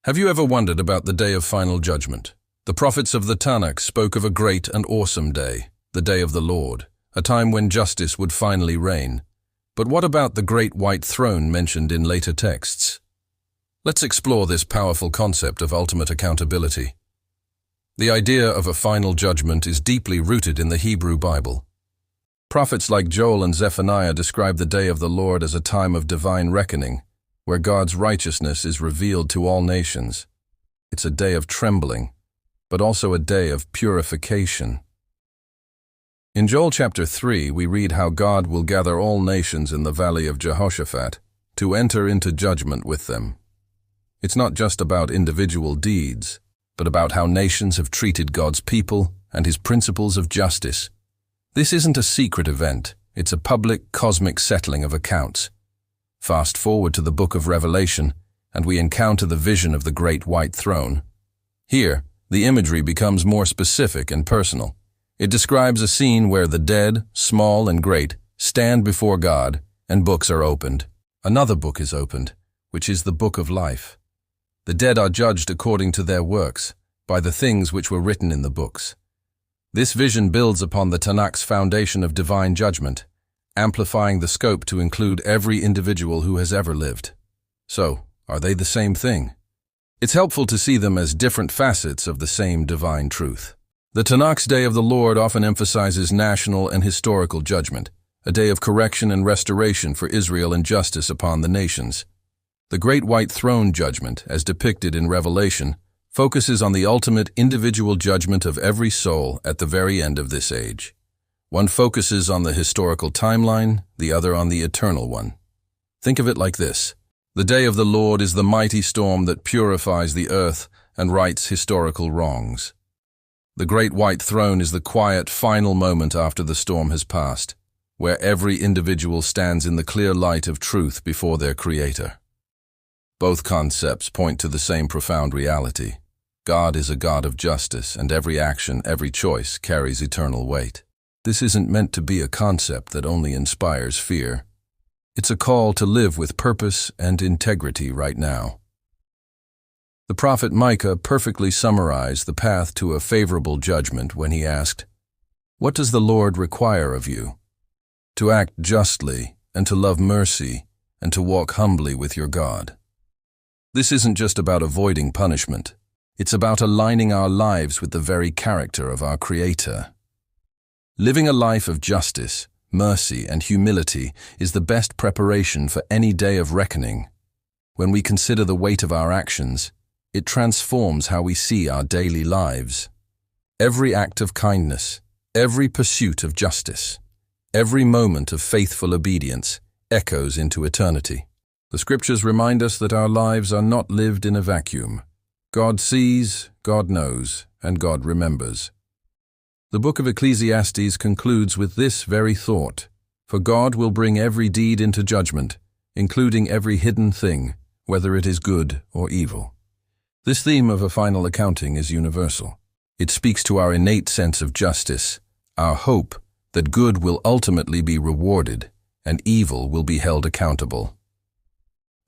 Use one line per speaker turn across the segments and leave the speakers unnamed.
Have you ever wondered about the day of final judgment? The prophets of the Tanakh spoke of a great and awesome day, the day of the Lord, a time when justice would finally reign. But what about the great white throne mentioned in later texts? Let's explore this powerful concept of ultimate accountability. The idea of a final judgment is deeply rooted in the Hebrew Bible. Prophets like Joel and Zephaniah describe the day of the Lord as a time of divine reckoning, where God's righteousness is revealed to all nations. It's a day of trembling, but also a day of purification. In Joel chapter 3, we read how God will gather all nations in the valley of Jehoshaphat to enter into judgment with them. It's not just about individual deeds, but about how nations have treated God's people and his principles of justice. This isn't a secret event, it's a public, cosmic settling of accounts. Fast forward to the book of Revelation, and we encounter the vision of the great white throne. Here, the imagery becomes more specific and personal. It describes a scene where the dead, small and great, stand before God, and books are opened. Another book is opened, which is the book of life. The dead are judged according to their works, by the things which were written in the books. This vision builds upon the Tanakh's foundation of divine judgment, amplifying the scope to include every individual who has ever lived. So, are they the same thing? It's helpful to see them as different facets of the same divine truth. The Tanakh's Day of the Lord often emphasizes national and historical judgment, a day of correction and restoration for Israel and justice upon the nations. The Great White Throne judgment, as depicted in Revelation, focuses on the ultimate individual judgment of every soul at the very end of this age. One focuses on the historical timeline, the other on the eternal one. Think of it like this. The day of the Lord is the mighty storm that purifies the earth and rights historical wrongs. The Great White Throne is the quiet, final moment after the storm has passed, where every individual stands in the clear light of truth before their Creator. Both concepts point to the same profound reality. God is a God of justice, and every action, every choice carries eternal weight. This isn't meant to be a concept that only inspires fear. It's a call to live with purpose and integrity right now. The prophet Micah perfectly summarized the path to a favorable judgment when he asked, "What does the Lord require of you? To act justly, and to love mercy, and to walk humbly with your God." This isn't just about avoiding punishment. It's about aligning our lives with the very character of our Creator. Living a life of justice, mercy, and humility is the best preparation for any day of reckoning. When we consider the weight of our actions, it transforms how we see our daily lives. Every act of kindness, every pursuit of justice, every moment of faithful obedience echoes into eternity. The scriptures remind us that our lives are not lived in a vacuum. God sees, God knows, and God remembers. The book of Ecclesiastes concludes with this very thought, "For God will bring every deed into judgment, including every hidden thing, whether it is good or evil." This theme of a final accounting is universal. It speaks to our innate sense of justice, our hope that good will ultimately be rewarded and evil will be held accountable.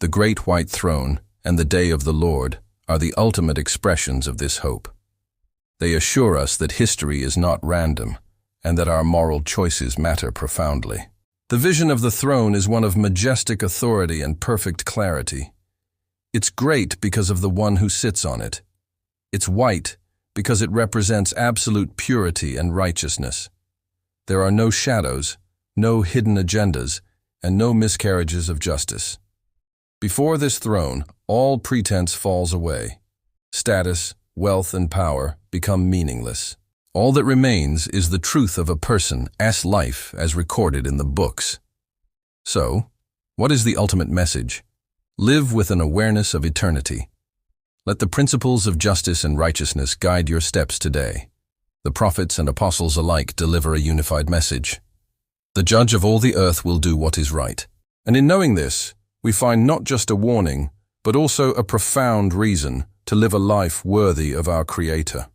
The Great White Throne and the Day of the Lord are the ultimate expressions of this hope. They assure us that history is not random and that our moral choices matter profoundly. The vision of the throne is one of majestic authority and perfect clarity. It's great because of the one who sits on it. It's white because it represents absolute purity and righteousness. There are no shadows, no hidden agendas, and no miscarriages of justice. Before this throne, all pretense falls away. Status, wealth, and power become meaningless. All that remains is the truth of a person's life as recorded in the books. So, what is the ultimate message? Live with an awareness of eternity. Let the principles of justice and righteousness guide your steps today. The prophets and apostles alike deliver a unified message. The judge of all the earth will do what is right. And in knowing this, we find not just a warning, but also a profound reason to live a life worthy of our Creator.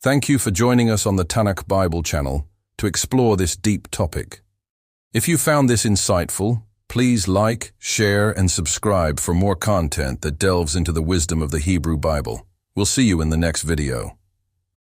Thank you for joining us on the Tanakh Bible Channel to explore this deep topic. If you found this insightful, Please like, share, and subscribe for more content that delves into the wisdom of the Hebrew Bible. We'll see you in the next video.